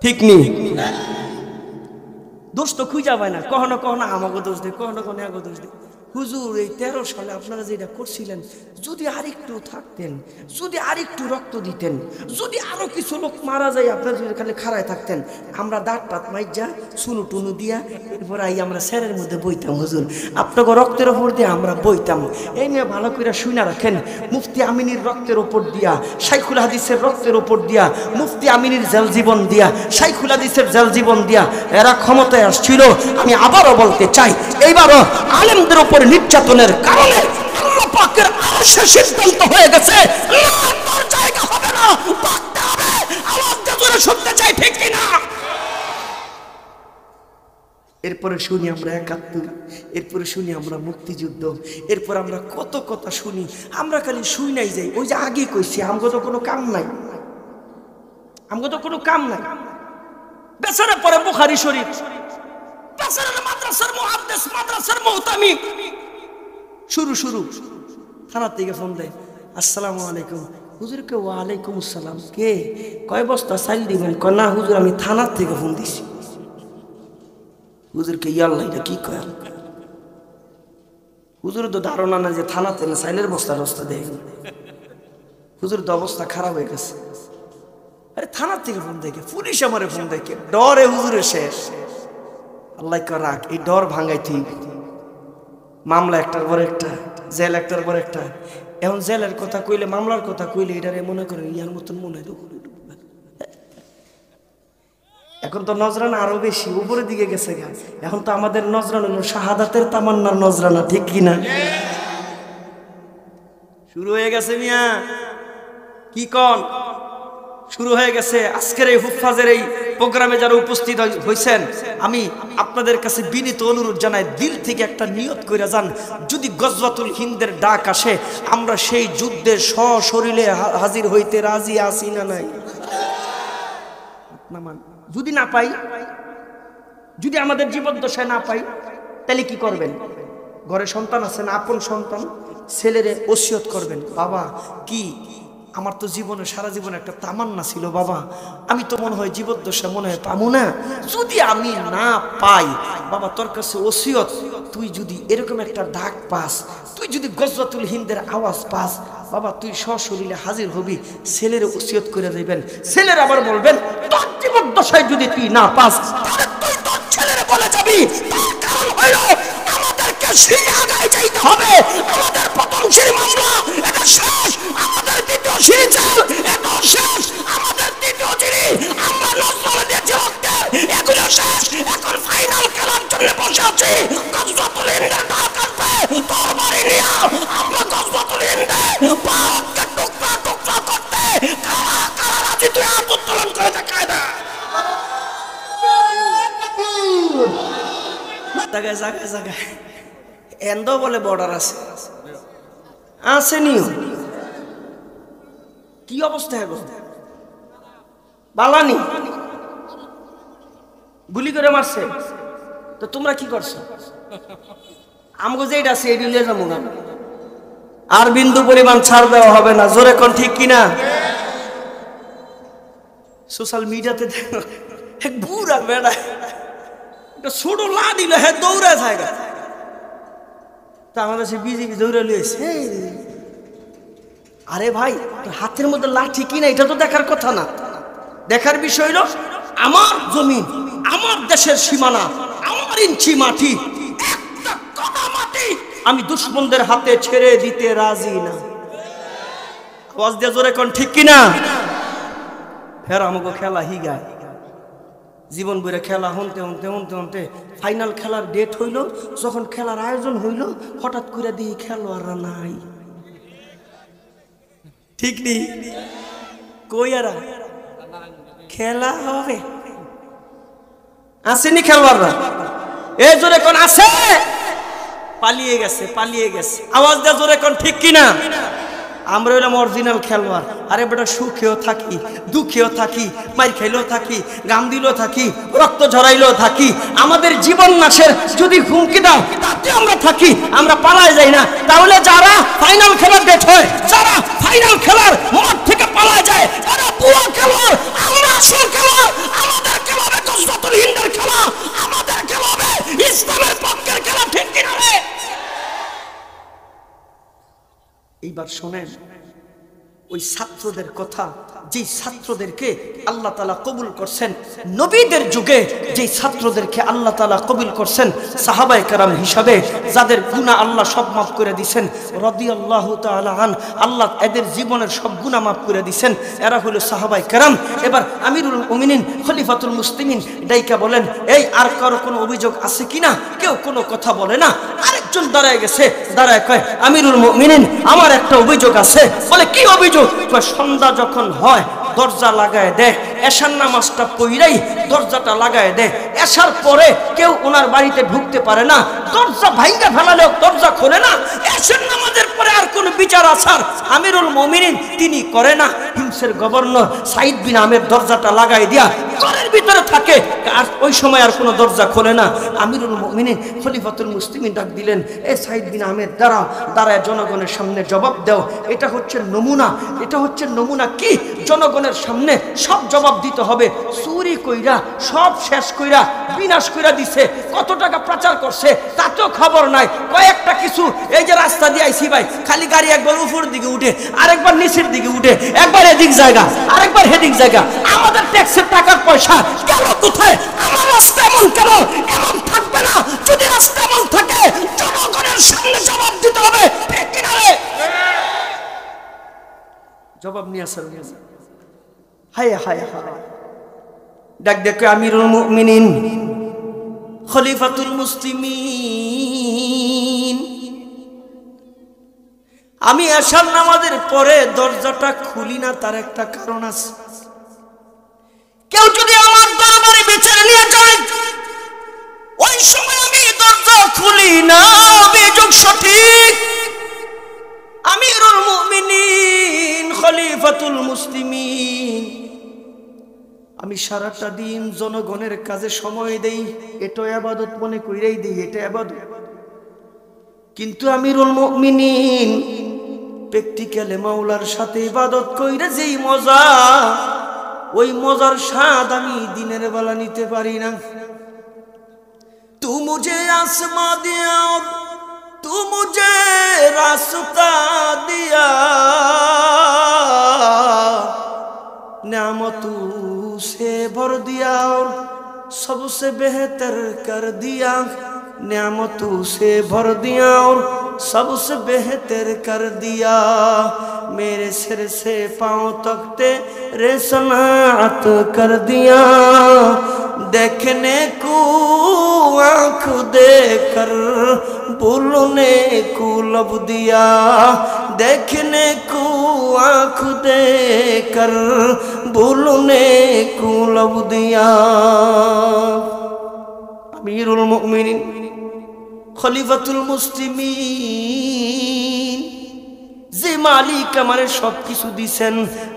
ঠিক নেই। দোষ তো খুঁজা পায় না, কখনো কখনো আমাকে দোষ দেয়, কখনো কখনো আগে দোষ দেয়। হুজুর এই 13 সালে আপনারা যেটা করছিলেন, যদি আরেকটু থাকতেন, যদি আরেকটু রক্ত দিতেন, যদি আরো কিছু লোক মারা যায়, আপনারা যদি খালি খাড়ায় থাকতেন, আমরা দাঁত টাত মাইজা সুনু টুনু দিয়া এরপর আই আমরা স্যারের মধ্যে বইতাম। হুজুর আপনাকে রক্তের ওপর দিয়ে আমরা বইতাম। এই নিয়ে ভালো করে শুনে রাখেন, মুফতি আমিনীর রক্তের ওপর দিয়া, শাইখুল হাদিসের রক্তের ওপর দিয়া, মুফতি আমিনীর জেল জীবন দিয়া, শাইখুল হাদিসের জেল জীবন দিয়া এরা ক্ষমতায় আসছিল। আমি আবারও বলতে চাই, এইবারও আলেমদের উপর নির্যাতনের কারণে আল্লাহ পাকের আরশে সিদ্ধান্ত হয়ে গেছে, তোর জায়গা হবে না, পাকতে হবে। আওয়াজ দিয়ে শুনতে চাই, ঠিক কিনা? এরপরে শুনি আমরা ৭১, এরপরে শুনি আমরা মুক্তিযুদ্ধ, এরপর আমরা কত কথা শুনি। আমরা খালি শুই নাই যাই। ওই যে আগে কইছি, আমগো তো কোনো কাম নাই, আমগো তো কোনো কাম নাই। বেচারা পরে বুখারী শরীফ, বেচারা মাদ্রাসার মুহাদ্দিস, মাদ্রাসার মুহতামি। শুরু থানা থেকে ফোন দেয়, আসসালামু আলাইকুম। হুজুরকে ওয়ালাইকুম আসসালাম। কে? কয় বস্তা চাল দিবেন? কয় না হুজুর আমি থানার থেকে ফোন দিছি। হুজুরকে ইয়াল্লাহ এটা কি কয়? হুজুর তো ধারণা না যে থানাতে না চাইলের বস্তা টস্তা দেয়। হুজুর তো অবস্থা খারাপ হয়ে গেছে। আরে থানার থেকে ফোন দেখে, পুলিশ আমারে ফোন দেখে, ডরে হুজুরে শেষ। আল্লাহ রাখ, এই ডর ভাঙাই ঠিক। মামলা একটার পর একটা, জেল একটার পর একটা। এখন জেলের কথা কইলে, মামলার কথা কইলে এটারে মনে করেন ইয়ার মতন মনে হয়। এখন তো নজরানা আরো বেশি উপরের দিকে গেছে। এখন তো আমাদের নজরানা হলো শাহাদাতের তামান্নার নজরানা, ঠিক কিনা? শুরু হয়ে গেছে মিয়া, কি কন? শুরু হয়ে গেছে। আজকের এই হুফাজের এই প্রোগ্রামে যারা উপস্থিত হয়েছেন, আমি আপনাদের কাছে বিনীত অনুরোধ জানাই, দিল থেকে একটা নিয়ত করে যান, যদি গজওয়াতুল হিন্দের ডাক আসে, আমরা সেই যুদ্ধে সশরীরে হাজির হইতে রাজি আছি না নাই? যদি না পাই, যদি আমাদের জীবদ্দশায় না পাই, তাহলে কি করবেন? ঘরে সন্তান আছে না, আপন সন্তান, ছেলেরে ওসিয়ত করবেন, বাবা কি আমার তো জীবনে সারা জীবনে একটা তামান্না ছিল, বাবা আমি তো মনে হয় জীবদ্দশা মনে হয় পাবো না, যদি আমি না পাই, বাবা তোর কাছে ওসিয়ত, তুই যদি এরকম একটা ডাক পাস, তুই যদি গজওয়াতুল হিন্দের আওয়াজ পাস, বাবা তুই সশরীরে হাজির হবি, ছেলের ওসিয়ত করে দিবেন। ছেলের আবার বলবেন, তোর জীবদ্দশায় যদি তুই না পাস, তাহলে তুই তোর ছেলের বলে যাবি, তার কারণ হইল আমাদেরকে সিঁড়ি আগায় যাইতে হবে। আমাদের প্রথম সিঁড়ি মামলা এটা শেষ, আমাদের দ্বিতীয় সিঁড়ি জেল এটা শেষ, আমাদের তৃতীয় সিঁড়ি আমরা নজরুল দিয়েছি রক্তের, এগুলো শেষ। এখন ফাইনাল খেলার জন্য বসে আছি। গজওয়াতুল হিন্দের ডাক আসবে, তোর বাড়ি নিয়ে আমরা গজওয়াতুল হিন্দে পাহাড়কে টুকরা টুকরা করতে কারা কারা রাজি, তুই হাত উত্তোলন করে দেখায় না। জায়গায় জায়গায় জায়গায় এন্দ বলে বর্ডার আছে, আসেনিও। কি অবস্থা এখন? বালানি গুলি করে মারছে, তো তোমরা কি করছো? আমগো যেটা আছে এটি নিয়ে যাবো না, আর বিন্দু পরিমাণ ছাড় দেওয়া হবে না। জোরে কোন ঠিক কিনা? সোশ্যাল মিডিয়াতে দেখো এক বুড়া বেড়া ছোট লা দিল, হ্যাঁ দৌড়া জায়গা, তা আমাদের সে বিজেপি দৌড়ে লিয়েছে। আরে ভাই তোর হাতের মধ্যে লাঠি কিনা এটা তো দেখার কথা না, দেখার বিষয় হলো আমার জমি, আমার দেশের সীমানা, আমার ইঞ্চি মাটি, একটা কণা মাটি আমি দুশ্মনদের হাতে ছেড়ে দিতে রাজি না। আওয়াজ দিয়ে জোরে কোন ঠিক কিনা? ফের আমাকে খেলা হিগায়, জীবন বইরে খেলা হনতে হনতে হনতে হনতে ফাইনাল খেলার ডেট হইল, যখন খেলার আয়োজন হইল, হঠাৎ করে দিই খেলোয়াড়রা নাই। ঠিক নেই? কই এরা? খেলা হবে, আসেনি খেলোয়াড়রা? এই জোরে কোন আছে? পালিয়ে গেছে, পালিয়ে গেছে। আওয়াজ দিয়ে জোরে কোন ঠিক কিনা? আমরা হইলাম অরিজিনাল খেলোয়াড়। আরে বেটা সুখেও থাকি, দুঃখেও থাকি, মার খাইলেও থাকি, গাম দিলেও থাকি, রক্ত ঝরাইলেও থাকি, আমাদের জীবন নাশের যদি হুমকি দাও তাতে আমরা থাকি, আমরা পালায় যাই না। তাহলে যারা ফাইনাল খেলার ডেট হয়, যারা ফাইনাল খেলার মাঠ থেকে পালায় যায়, তারা পুরো খেলোয়াড়, এবার শোনেন ওই ছাত্রদের কথা, যেই ছাত্রদেরকে আল্লাহ তাআলা কবুল করছেন নবীদের যুগে, যেই ছাত্রদেরকে আল্লাহ তাআলা কবুল করছেন সাহাবায়ে কেরাম হিসাবে, যাদের গুনাহ আল্লাহ সব মাফ করে দিয়েছেন রাদিয়াল্লাহু তাআলা আন, আল্লাহ এদের জীবনের সব গুনাহ মাফ করে দিয়েছেন, এরা হলো সাহাবায়ে কেরাম। এবার আমিরুল মুমিনিন খলিফাতুল মুসলিমিন ডাইকা বলেন, এই আর কারো কোনো অভিযোগ আছে কিনা? কেউ কোনো কথা বলে না। আরেকজন দাঁড়ায় গেছে, দাঁড়ায় কয়, আমিরুল মুমিনিন আমার একটা অভিযোগ আছে। বলে, কি অভিযোগ? সন্ধ্যা যখন হয় দরজা লাগায় দেয়, এশার নামাজটা পড়াই দরজাটা লাগায় দেয়, এশার পরে কেউ ওনার বাড়িতে ঢুকতে পারে না, দরজা ভাঙা ফেলালেও দরজা খোলে না। এশার নামাজের পরে আর কোনো বিচার আচার আমিরুল মুমিনিন তিনি করে না। হিমসের গভর্নর সাইদ বিন আমের দরজাটা লাগাই দিয়া ঘরের ভিতরে থাকে, আর ওই সময় আর কোনো দরজা খোলে না। আমিরুল মুমিনিন খলিফাতুল মুসলিমিন ডাক দিলেন, এ সাইদ বিন আমের দাঁড়ায় জনগণের সামনে জবাব দাও। এটা হচ্ছে নমুনা, এটা হচ্ছে নমুনা। কি? জনগণের সামনে সব জবাব দিতে হবে। চুরি কইরা সব শেষ কইরা বিনাশ কইরা দিছে, কত টাকা প্রচার করছে তাতেও খবর নাই। কয়েকটা কিছু এই যে রাস্তা দিয়ে আইছি ভাই, খালি গাড়ি একবার উপর দিকে উঠে, আরেকবার নিচের দিকে উঠে, একবার এদিক জায়গা আরেকবার হেদিক জায়গা। আমাদের ট্যাক্সের টাকার পয়সা গেল কোথায়? আমার রাস্তা এমন কেন? এমন থাকবে না। যদি রাস্তা এমন থাকে জনগণের সামনে জবাব দিতে হবে। জবাব নিয়ে আসেন। হায় হায় হায়, ডাক দেখে আমিরুল মুমিনিন খলিফাতুল মুসলিমিন, আমি এশার নামাজের পরে দরজাটা খুলি না, তার একটা কারণ আছে। কেউ যদি আমার দরবারে বিচার নিয়ে যায়, ওই সময় আমি দরজা খুলি না, অভিযোগ সঠিক। আমিরুল মুমিনিন খলিফাতুল মুসলিমিন, আমি সারাটা দিন জনগণের কাজে সময় দেই, এটা ইবাদত মনে কইরাই দেই, এটা ইবাদত। কিন্তু আমিরুল মুমিনিন প্র্যাকটিক্যালে মাওলার সাথে ইবাদত কইরা যেই মজা, ওই মজার স্বাদ আমি দিনের বেলা নিতে পারি না। তু মুঝে আসমান দিয়া তু মুঝে রাস্তা দিয়া, नेमतों से भर दिया और सबसे बेहतर कर दिया, नेमतों से भर दिया और सबसे बेहतर कर दिया, मेरे सिर से पांव तक तेरे सनात कर दिया, देखने को आँख देकर भूलने को लब दिया, देखने को आँख देकर भूलने को लब दिया। अमीरुल मुमिनीन खलीफातुल मुस्लिमीन, যে মালিক আমারে সবকিছু দিছেন,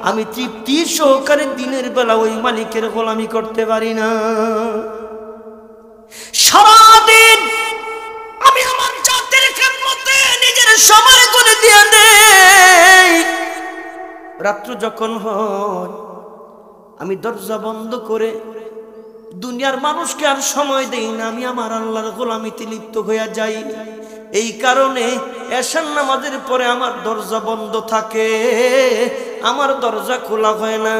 আমি তৃপ্তি সহকারে দিনের বেলা ওই মালিকের গোলামি করতে পারি না। সারাদিন আমি আমার জাতির খেদমতে নিজের সময় করে দিয়ে দেই। রাত্র যখন হয় আমি দরজা বন্ধ করে দুনিয়ার মানুষকে আর সময় দেই না, আমি আমার আল্লাহর গোলামিতে লিপ্ত হয়ে যাই। এই কারণে এশার নামাজের পরে আমার দরজা বন্ধ থাকে, আমার দরজা খোলা হয় না।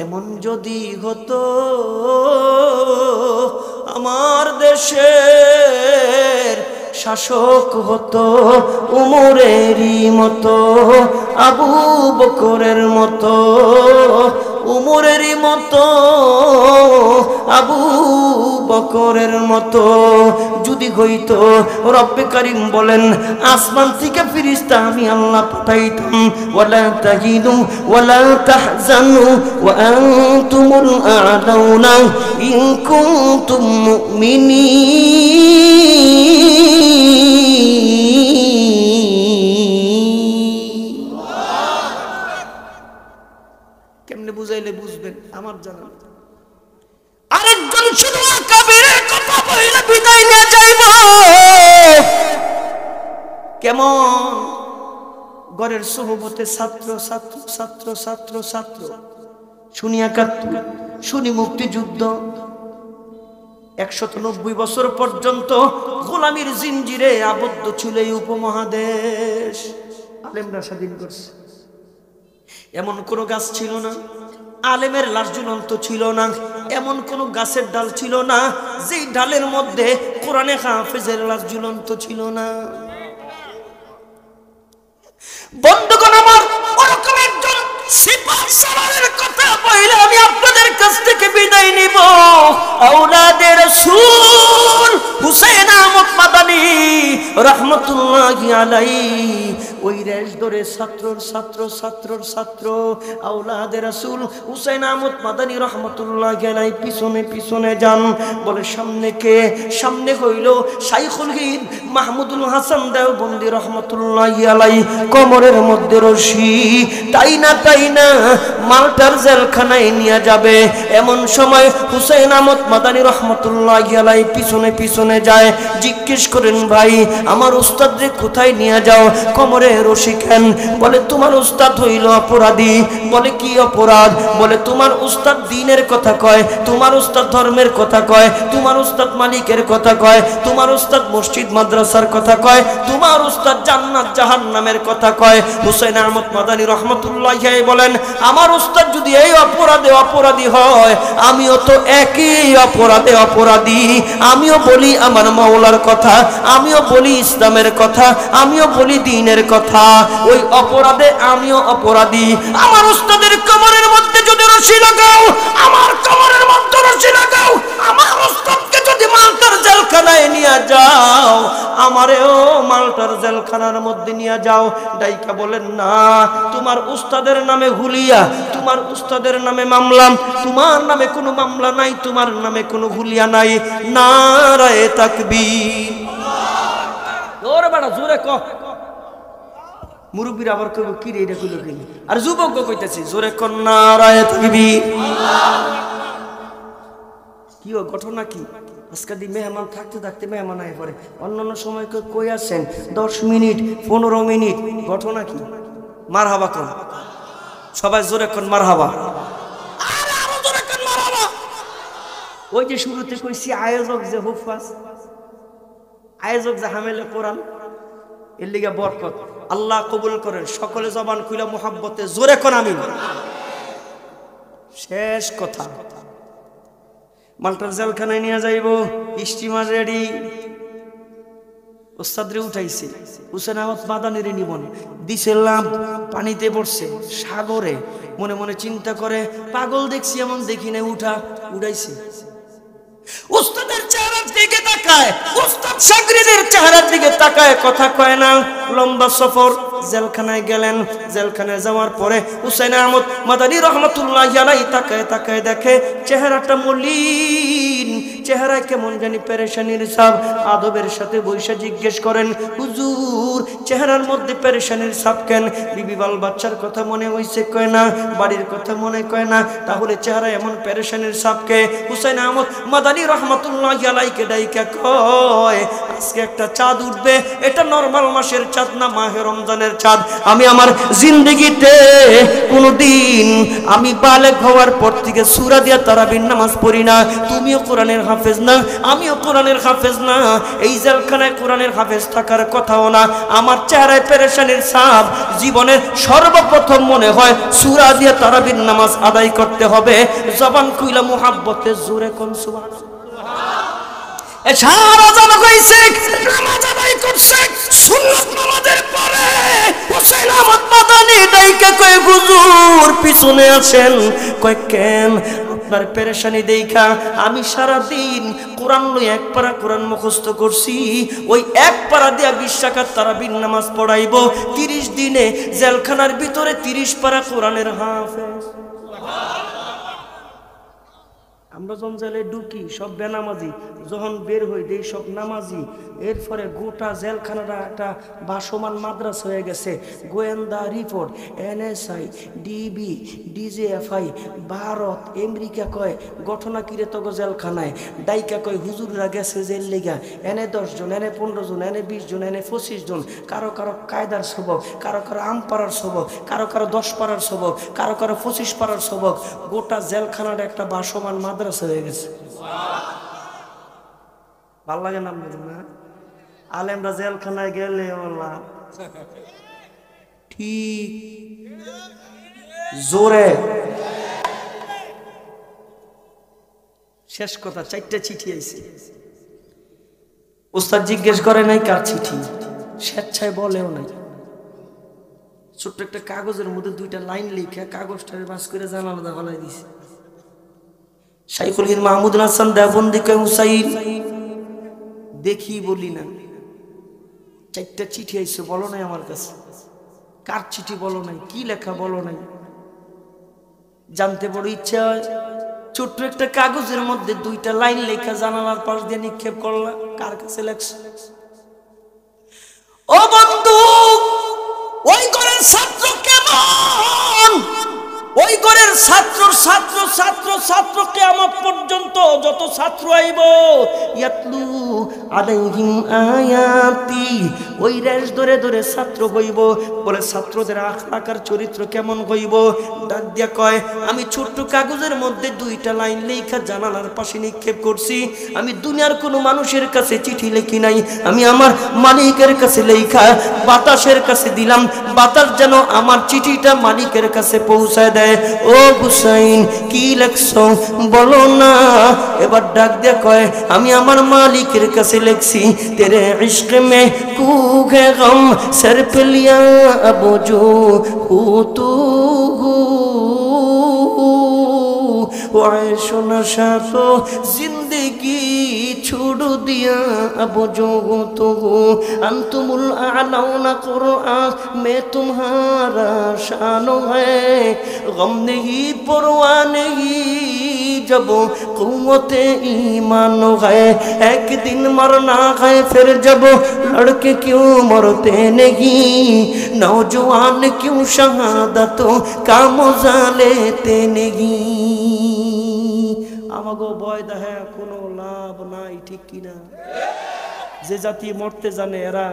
এমন যদি হতো আমার দেশের শাসক হতো উমরেরই মতো, আবু বকরের মতো, উমরেরই মতো, আবু বকরের মতো যদি হইতো, রব্বে কারীম বলেন আসমান থেকে ফেরেশতা আমি আল্লাহ পাঠাইতাম। ওয়ালা তাহিনু ওয়ালা তাহজানু ওয়া আনতুমুল আ'লাউনা ইন কুনতুম মুমিনিন। কেমনে বুঝাইলে বুঝবেন আমার জানা। আরেকজন শুধু কাবিরের কথা বইলে বিদায় নিয়ে যাইব। কেমন ঘরের সোহবতে ছাত্র ছাত্র ছাত্র ছাত্র ছাত্র, শুনি ৭১, শুনি মুক্তিযুদ্ধ, ১৯০ বছর পর্যন্ত গোলামির জিঞ্জিরে আবদ্ধ ছিল এই উপমহাদেশ। আলেমরা স্বাধীন করছে। এমন কোন গাছ ছিল না আলেমের লাশ ঝুলন্ত ছিল না, এমন কোন গাছের ডাল ছিল না যেই ডালের মধ্যে কোরআনে হাফেজের লাশ ঝুলন্ত ছিল না। বন্ধুগণ আমার, ওরকম একজন সিপাহ সালারের কথা বলে আমি আপনাদের কাছ থেকে বিদায় নিব। আওলাদে রাসূল হুসাইন আহমদ মাদানী রাহমাতুল্লাহি আলাইহি ওই রেশ ধরে ছাত্র আওলাদে রাসূল হুসাইন আহমদ মাদানী রাহমাতুল্লাহি আলাইহি পিছনে পিছনে যান। বলে সামনে কে? সামনে হইল শাইখুল হিন্দ মাহমুদুল হাসান দেওবন্দি রাহমাতুল্লাহি আলাইহি। কোমরের মধ্যে রশি টাইনা মালটার জেলখানায় নিয়ে যাবে। এমন সময় হুসাইন আহমদ মাদানী রাহমাতুল্লাহি আলাইহি পিছনে পিছনে যায়। জিজ্ঞেস করেন, ভাই আমার উস্তাদ রে কোথায় নিয়ে যাও? কোমরে রশি কেন? বলে তোমার উস্তাদ হইল অপরাধী। বলে কি অপরাধ? বলে তোমার উস্তাদ দ্বীনের কথা কয়, তোমার উস্তাদ ধর্মের কথা কয়, তোমার উস্তাদ মালিকের কথা কয়, তোমার উস্তাদ মসজিদ মাদ্রাসার কথা কয়, তোমার উস্তাদ জান্নাত জাহান্নামের কথা কয়। হুসাইন আহমদ মাদানী রাহমাতুল্লাহি আলাইহি বলেন, আমার উস্তাদ যদি এই অপরাধে অপরাধী হয়, আমিও তো একই অপরাধে অপরাধী। আমিও বলি আমার মাওলার কথা, আমিও বলি ইসলামের কথা, আমিও বলি দ্বীনের কথা। ওই অপরাধে আমিও অপরাধী। আমার উস্তাদের কোমরের মধ্যে যদি রশি লাগাও, আমার কোমরের মধ্যে রশি লাগাও, আমার উস্তাদকে যদি মালটার জেলখানায় নিয়ে যাও, আমারেও মালটার জেলখানার মধ্যে নিয়ে যাও। ডাইকা বলেন, না, তোমার উস্তাদের নামে হুলিয়া, তোমার উস্তাদের নামে মামলা, তোমার নামে কোনো মামলা নাই, তোমার নামে কোনো হুলিয়া নাই। নারায়ে তাকবীর। জোরে বড় জোরে ক। মুরব্বীর আবার কইব কি রে এটা কইলো কি? আর যুবক কইতাছি জোরে ক নারায়ে তাকবীর। কি ও ঘটনা কি? আজকে দি মেহমান থাকতে থাকতে মেহমান আয় পড়ে। অন্যান্য সময় কই আসেন 10 মিনিট 15 মিনিট। ঘটনা কি? মারহাবা কোন সবাই জোরে কোন মারহাবা। আরে আরো জোরে কোন মারহাবা। ওই যে শুরুতে কইছি আয়োজক যে হুফাজ, আয়োজক যে হামেলে কোরআন, এর লিগে বরকত। আল্লাহ কবুল করেন। সকলে জবান খুলে মুহাব্বতে জোরে কোন আমিন। শেষ কথা, মালটার জেলখানায় নিয়ে যাইব, স্টিমার রেডি। ওস্তাদরে উঠাইছে, হুসাইন আহমদ মাদানীরে নিবন দিছিলাম, পানিতে পড়ছে সাগরে। মনে মনে চিন্তা করে, পাগল দেখছি এমন দেখি না, উঠাইছে। উস্তাদের চেহারার দিকে তাকায়, উস্তাদ শাগরিদের চেহারার দিকে তাকায়, কথা কয় না। লম্বা সফর, জেলখানায় গেলেন। জেলখানায় যাওয়ার পরে হুসাইন আহমদ মাদানী রাহমাতুল্লাহি আলাইহি তাকায় তাকায় দেখে চেহারাটা মলিন, চেহারায় কেমন জানি পেরেশানির ছাপ। আদবের সাথে বৈশা জিজ্ঞেস করেন, হুজুর চেহারার মধ্যে পেরেশানির ছাপ কেন? বিবি বাল বাচ্চার কথা মনে হইছে? কয় না। বাড়ির কথা মনে কয় না? তাহলে চেহারা এমন পেরেশানির ছাপ কে? হুসাইন আহমদ মাদানী রাহমাতুল্লাহি আলাইহি ডাইকা কয়, আজকে একটা চাঁদ উঠবে, এটা নরমাল মাসের চাঁদ না, মাহে রমজানের চাঁদ। আমি আমার জিন্দেগিতে কোনদিন আমি বালেগ হওয়ার পর থেকে সূরা দিয়া তারাবির নামাজ পড়ি না। তুমিও কোরআনের হাফেজ না, আমিও কোরআনের হাফেজ না। এই জেলখানায় কোরআনের হাফেজ থাকার কথাও না। আমার চেহারায় পেরেশানির ছাপ। জীবনের সর্বপ্রথম মনে হয় সূরা দিয়া তারাবির নামাজ আদায় করতে হবে। জবান খুইলা মুহাব্বতে জোরে কোন সুবহানাল্লাহ। সারা জানা কইছে নামাজ আদায় করছে, সুন্নাত নামাজের পরে হুসাইন আহমদ মাদানী ডাইকা কয়, হুজুর পিছনে আছেন। কয় কেন? আপনার পেরেশানি দেখা আমি সারা দিন কোরআন লই এক পারা কোরআন মুখস্থ করছি। ওই এক পারা দিয়া 20 রাকাত তারাবির নামাজ পড়াইবো। 30 দিনে জেলখানার ভিতরে 30 পারা কোরআনের হাফেজ। আমরা যখন জেলে ঢুকি সব বেনামাজি, যখন বের হই দেই সব নামাজি। এরপরে গোটা জেলখানাটা একটা ভাসমান মাদ্রাসা হয়ে গেছে। গোয়েন্দা report, NSI, DB, DJFI, Bharat, America কয় ঘটনা কিরে তগো জেলখানায়। ডাইকা কয় হুজুররা গেছে জেল লেগা, এনে 10 জন, এনে 15 জন, এনে 20 জন, এনে 25 জন। কারো কারো কায়দার সবক, কারো কারো আমপাড়ার সবক, কারো কারো 10 পাড়ার সবক, কারো কারো 25 পাড়ার সবক। গোটা জেলখানাটা একটা ভাসমান মাদ্রাসা হয়ে গেছে। ভাল লাগে নাম না? আলেমরা জেলখানায় গেলে ঠিক জোরে শেষ কথা। 4টা চিঠি আইছে। ওস্তাদ জিজ্ঞেস করে নাই কার চিঠি, স্বেচ্ছায় বলেও নাই। ছোট্ট একটা কাগজের মধ্যে 2টা লাইন লিখে কাগজটারে বাস করে জানালা ফলাই দিছে। শাইখুল হিন্দ মাহমুদ হাসান দেওবন্দি কয় হুসাইন দেখি বলি না, 4টা চিঠি আইছে বলো নাই আমার কাছে, কার চিঠি বলো নাই, কি লেখা বলো নাই। জানতে বড় ইচ্ছা হয়। ছোট্ট একটা কাগজের মধ্যে 2টা লাইন লেখা জানালার পাশ দিয়ে নিক্ষেপ করলা, কার কাছে লেখছে? ও বন্ধু, ওই ঘরের ছাত্র কেমন? ওই ঘরের ছাত্র ছাত্র ছাত্র ছাত্র কিয়ামত পর্যন্ত যত ছাত্র আইব ইয়াতলু আলাইহিম আয়াতি, ওই রেশ ধরে ধরে ছাত্র হইব। বলে ছাত্রদের আখলাকার চরিত্র কেমন হইব? ডাক দিয়া কয় আমি ছোট্ট কাগজের মধ্যে 2টা লাইন লেখা জানালার পাশে নিক্ষেপ করছি। আমি দুনিয়ার কোনো মানুষের কাছে চিঠি লিখি নাই, আমি আমার মালিকের কাছে লেখা বাতাসের কাছে দিলাম, বাতাস যেন আমার চিঠিটা মালিকের কাছে পৌঁছায় দেয়। ও হুসাইন কি লেখছো বলো না। এবার ডাক দিয়া কয় আমি আমার মালিকের কাছে লিখছি, তেরে ইশক মে কুহে গম সর পে লিয়া আব জো হু তু ওয়াইশো নশা তো জিন্দগি छोड़ दिया अब जो हो तो हो, अंतुमुल आलौना कुरआन में तुम्हारा शानो है, गम नहीं परवाह नहीं जब कुव्वते ईमान है, एक दिन मरना है फिर जब लड़के क्यों मरते नहीं, नौजवान क्यों शहादतों का मजा लेते नहीं। আমাগো ভয় দেহে কোনো লাভ নাই, ঠিক কিনা? যে জাতি মরতে জানে এরা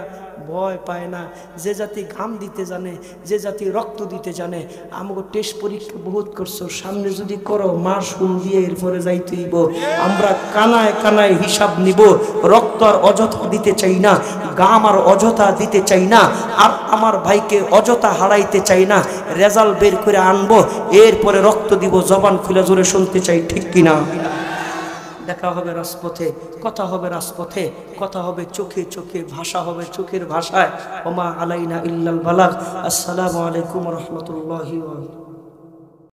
ভয় পায় না, যে জাতি ঘাম দিতে জানে, যে জাতি রক্ত দিতে জানে। আমাগো টেস্ট পরীক্ষা বহুত করছো, সামনে যদি করো মাস হুল দিয়ে এরপরে যাইতেইব। আমরা কানায় কানায় হিসাব নিব। রক্ত আর অযথা দিতে চাই না, গাম আর অযথা দিতে চাই না, আর আমার ভাইকে অযথা হারাইতে চাই না। রেজাল্ট বের করে আনবো, এরপরে রক্ত দিব। জবান খুলে জোরে শুনতে চাই, ঠিক কিনা? দেখা হবে রাজপথে, কথা হবে রাজপথে, কথা হবে চোখে চোখে, ভাষা হবে চোখের ভাষায়। ওমা আলাইনা ইল্লাল বালাগ। আসসালামু আলাইকুম ওয়া রাহমাতুল্লাহি ওয়া বারাকাতুহু।